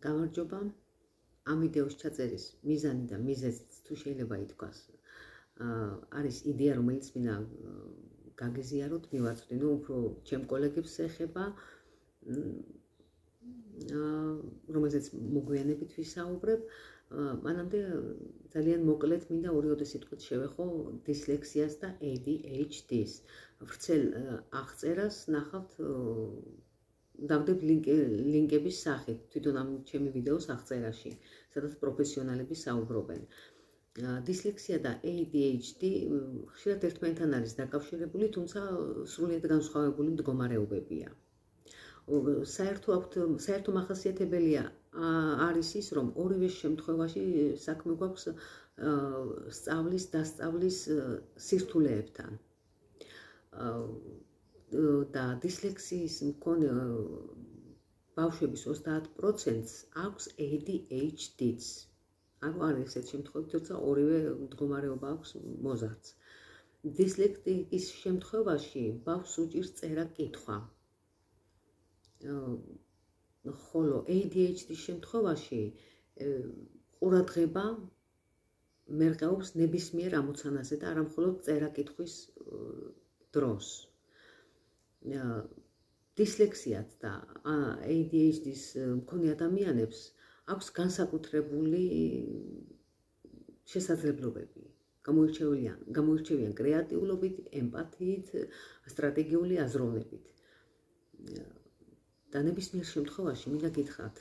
გამარჯობა. ამ ვიდეოს ჩაწერის მიზანი და მიზეზიც თუ შეიძლება ითქვას, არის იდეა, რომელიც მინდა გაგიზიაროთ, მივაწვდი, უფრო ჩემ კოლეგებს ეხება, რომელზეც მოგვიანებით ვისაუბრებ. მანამდე ძალიან მოკლედ მინდა ორი სიტყვით შევეხო დისლექსიას და ADHD-ს. ვრცელ აღწერას ნახავთ დავდებ ლინკების სახით თვითონ ამ ჩემი ვიდეოს აღწერაში, სადაც პროფესიონალები საუბრობენ. დისლექსია და ADHD ხშირად ერთმანეთთან არის დაკავშირებული, თუმცა სრულიად განსხვავებული მდგომარეობებია. საერთო მახასიათებელია არის ის, რომ ორივე შემთხვევაში საქმე გვაქვს სწავლის დასწავლის სირთულეებთან. და დისლექსიის მქონე ბავშვების 30%-ს აქვს ADHD-ც. არის ესეთ შემთხვევები, თორსა ორივე მდგომარეობა აქვს მოზარდს. დისლექსიის შემთხვევაში ბავშვს უჭირს წერა-კითხვა. ხოლო ADHD-ის შემთხვევაში ყურადღება მერყეობს ნებისმიერ ამოცანაზე და არა მხოლოდ წერა-კითხვის დროს. დისლექსიაც და ADHD-ის მქონე ადამიანებს აქვს განსაკუთრებული შესაძლებლობები. გამოირჩევიან კრეატიულობით, ემპათიით, სტრატეგიული აზროვნებით. და ნებისმიერ შემთხვევაში მინდა გითხრათ,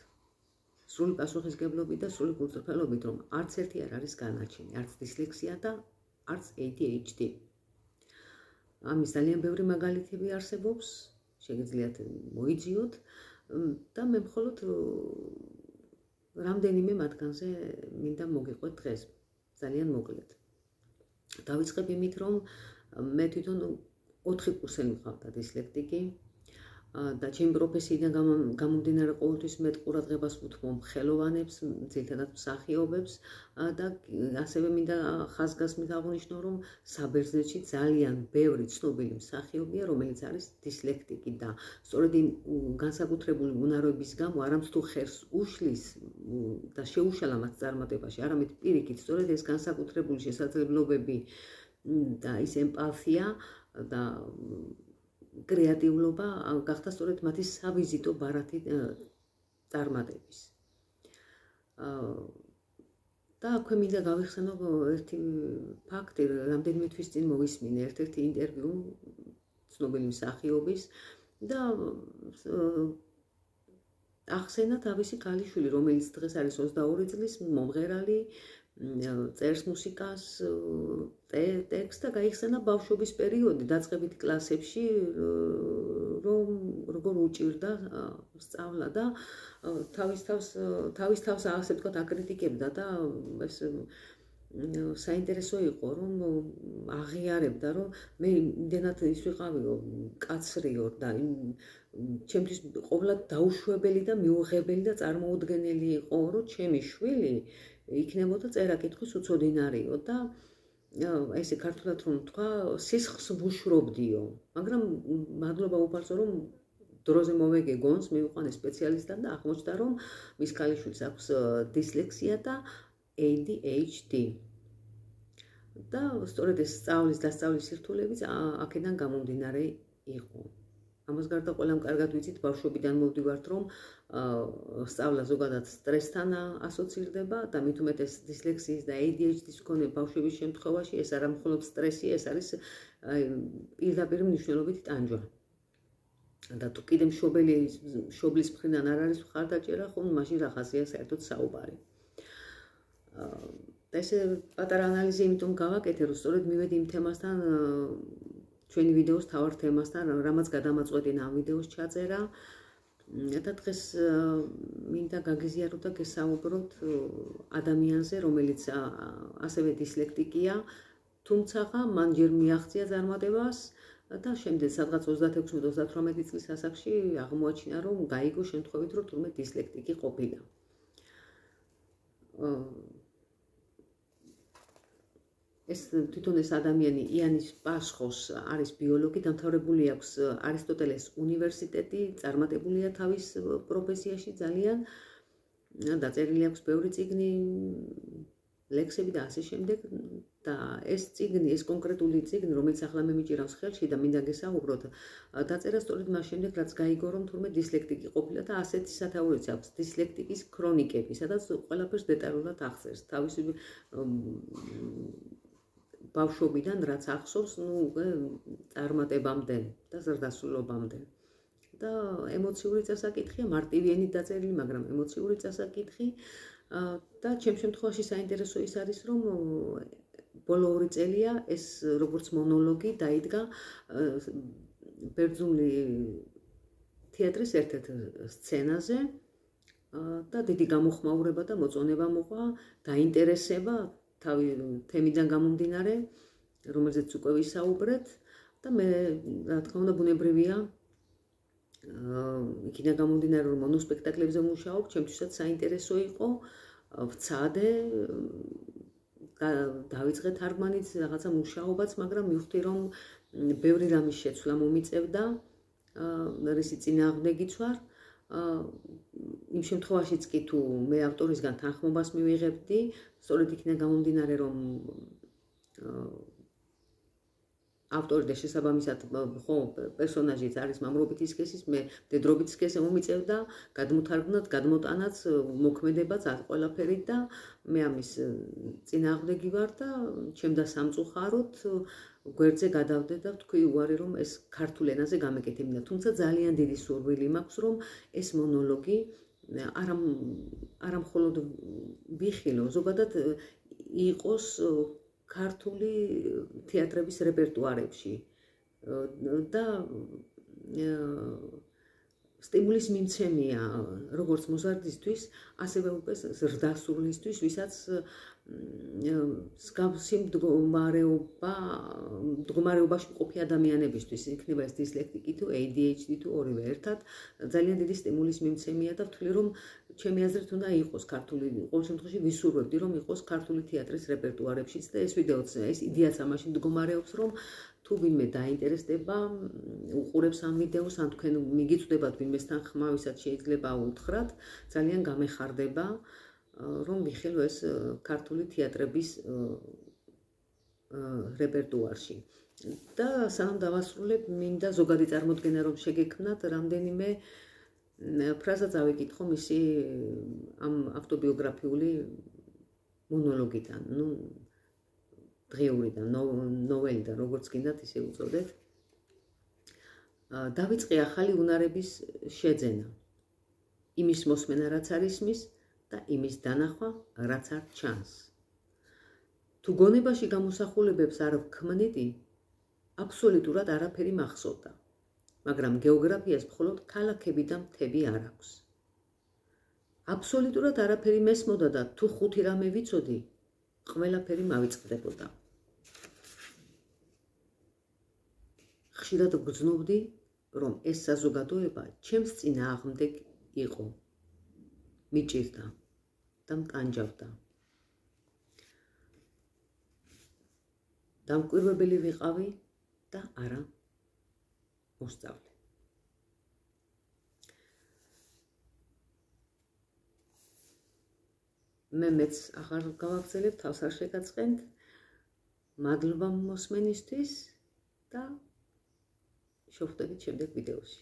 სრული პასუხისმგებლობით და სრული გულწრფელობით, რომ არც ერთი არ არის განაჩენი, არც დისლექსია და არც ADHD. ამის ძალიან ბევრი მაგალითები არსებობს, შეგიძლიათ მოიძიოთ და მე მხოლოდ რამდენიმე მათგანზე მინდა მოგიყვეთ დღეს, ძალიან მოკლედ. დავიწყებ იმით, რომ მე თვითონ 4 კურსელი ვყავდა დისლექტიკი და ჩემი პროფესიიდან გამომდინარე ყოველთვის მეტ ყურადღებას ვუთმობ ხელოვანებს, ძირითადად მსახიობებს და ასევე მინდა ხაზგასმით აღვნიშნო, რომ საბერძნეთში ძალიან ბევრი ცნობილი მსახიობია, რომელიც არის დისლექტიკი და სწორედ იმ განსაკუთრებული უნაროების გამო არამც თუ ხერს უშლის და შეუშალა მათ წარმატებაში, არამედ პირიქით, სწორედ ეს განსაკუთრებული შესაძლებლობები და ის ემპათია და კრეატიულობა გახდა სწორედ მათი სავიზიტო ბარათი წარმატების. და აქვე მინდა გავიხსენო ერთი ფაქტი, რამდენიმე თვის წინ მოვისმინე ერთ-ერთი ინტერვიუ ცნობილი მსახიობის და ახსენა თავისი ქალიშვილი, რომელიც დღეს არის 22 წლის, მომღერალი, წერს მუსიკას, ტექსტს და გაიხსენა ბავშვობის პერიოდი დაწყებით კლასებში, რომ როგორ უჭირდა სწავლა და თავის თავს ასე ვთქვათ აკრიტიკებდა და ეს საინტერესო იყო, რომ აღიარებდა, რომ მე იმდენად ის ვიყავიო, კაცრიო და ჩემთვის ყოველად დაუშვებელი და მიუღებელი და წარმოუდგენელი იყო, რომ ჩემი შვილი იქნებოდა წერა-კითხვის უცოდინარიო და ესე ქართულად რომ თქვა, სისხლს ვუშრობდიო, მაგრამ მადლობა უფალსო, რომ დროზე მოვეგე გონს, მივიყვანე სპეციალისტთან და აღმოჩნდა, რომ მის ქალიშვილს აქვს დისლექსია და ADHD. და სწორედ ეს სწავლის დასწავლის სირთულეებიც აქედან გამომდინარე იყო. ამას გარდა ყველამ კარგად ვიცით, ბავშვობიდან მოვდივართ, რომ სწავლა ზოგადად სტრესთან ასოცირდება და მით უმეტეს დისლექსიის და ADHD-ის მქონე ბავშვების შემთხვევაში ეს არა მხოლოდ სტრესი, ეს არის პირდაპირ მნიშვნელობით ტანჯვა. და თუ კიდე მშობლის მხრიდან არ არის მხარდაჭერა, ხომ მაშინ რა ხაზია საერთოდ საუბარი. ესე პატარა ანალიზი იმიტომ გავაკეთე, რომ სწორედ მივედი იმ თემასთან, ჩვენი ვიდეოს თავარ თემასთან, რამაც გადამაწყვეტინა ამ ვიდეოს ჩაწერა და დღეს მინდა გაგიზიაროთ და გესაუბროთ ადამიანზე, რომელიც ასევე დისლექტიკია, თუმცა მან ჯერ მიაღწია წარმატებას და შემდეგ სადღაც 26-38 წლის ასაკში აღმოაჩინა, რომ გაიგო შემთხვევით, რომ თურმე დისლექტიკი ყოფილა. ეს თვითონ ეს ადამიანი იანის პასხოს არის ბიოლოგი, დამთავრებული აქვს არისტოტელეს უნივერსიტეტი, წარმატებულია თავის პროფესიაში ძალიან დაწერილი აქვს ბევრი წიგნი, ლექსები და ასე შემდეგ და ეს წიგნი, ეს კონკრეტული წიგნი, რომელიც ახლა მე მიჭირავს ხელში და მინდა გესაუბროთ, დაწერა სწორედ მას შემდეგ, რაც გაიგო, რომ თურმე დისლექტიკი ყოფილა და ასეთი სათაურიც აქვს, დისლექტიკის ქრონიკები, სადაც ყველაფერს დეტალურად აღწერს, თავისი ბავშვობიდან, რაც ახსოვს, წარმატებამდე და ზრდასრულობამდე. და ემოციური წასაკითხია, მარტივიანით დაწერილი, მაგრამ ემოციური წასაკითხი და ჩემ შემთხვევაში საინტერესო ის არის, რომ ბოლო 2 წელია ეს როგორც მონოლოგი დაიდგა ბერძნული თეატრის ერთ-ერთ სცენაზე და დიდი გამოხმაურება და მოწონება მოყვა, დაინტერესება თავი თემიდან გამომდინარე, რომელზეც უკვე ვისაუბრეთ და მე რა თქმა უნდა ბუნებრივია იქიდან გამომდინარე, რომ მონოსპექტაკლებზე მუშაობ, ჩემთვისაც საინტერესო იყო, ვცადე, დავიწყე თარგმანით რაღაცა მუშაობაც, მაგრამ მივხვდი, რომ ბევრი რამის შეცვლა მომიწევდა, რისი წინააღმდეგიც ვარ. იმ შემთხვევაშიც კი თუ მე ავტორისგან თანხმობას მივიღებდი, სწორედ იქიდან გამომდინარე, რომ ავტორი და შესაბამისად ხო პერსონაჟიც არის მამრობითი სქესის, მე მდედრობითი სქესი მომიწევდა, გადმოთარგმნად, გადმოტანაც, მოქმედებაც ყველაფერი და მე ამის წინააღმდეგი ვარ და ჩემდა სამწუხაროდ გვერდზე გადავდე და ვთქვი უარი, რომ ეს ქართულ ენაზე გამეკეთებინა. თუმცა ძალიან დიდი სურვილი მაქვს, რომ ეს მონოლოგი არა მხოლოდ ვიხილო, ზოგადად იყოს ქართული თეატრების რეპერტუარებში და სტიმულის მიმცემია როგორც მოზარდისთვის, ასევე უკვე ზრდასრულისთვის, ვისაც მსგავსი მდგომარეობაში მყოფი ადამიანებისთვის, იქნება ეს დისლექტიკი თუ ADHD თუ ორივე ერთად, ძალიან დიდი სტიმულის მიმცემია და ვთვლი, რომ ჩემი აზრით უნდა იყოს ქართული, ყოველ შემთხვევაში ვისურვებდი, რომ იყოს ქართული თეატრის რეპერტუარებშიც და ეს ვიდეოც, ეს იდეაც ამაში მდგომარეობს, რომ თუ ვინმე დაინტერესდება, უყურებს ამ ვიდეოს, ან თქვენ მიგიწვდებათ ვინმესთან ხმა, ვისაც შეიძლება უთხრათ, ძალიან გამეხარდება, რომ ვიხილო ეს ქართული თეატრების რეპერტუარში. და სანამ დავასრულებ, მინდა ზოგადი წარმოდგენა რომ შეგექმნათ, რამდენიმე ფრაზა წავიკითხო მისი ამ ავტობიოგრაფიული მონოლოგიდან, დღიურიდან, ნოველიდან, როგორც გინდათ ისე უწოდეთ. დავიწყე ახალი უნარების შეძენა. იმის მოსმენა, რაც არ ისმის და იმის დანახვა, რაც არ ჩანს. თუ გონებაში გამოსახულებებს არ ვქმნიდი, აბსოლუტურად არაფერი მახსოვდა, მაგრამ გეოგრაფიას მხოლოდ ქალაქები და მთები არ აქვს. აბსოლუტურად არაფერი მესმოდა და თუ 5 რამე ვიცოდი, ყველაფერი მავიწყდებოდა. ხშირად გრძნობდი, რომ ეს საზოგადოება ჩემს წინააღმდეგ იყო. მიჭირდა და მტანჯავდა. დამკვირვებელი ვიყავი და არა მოსწავლე. მე მეც აღარ გავაგზელებ, თავს არ შეგაწყენთ. მადლობა მოსმენისთვის და შევხვდებით შემდეგ ვიდეოში.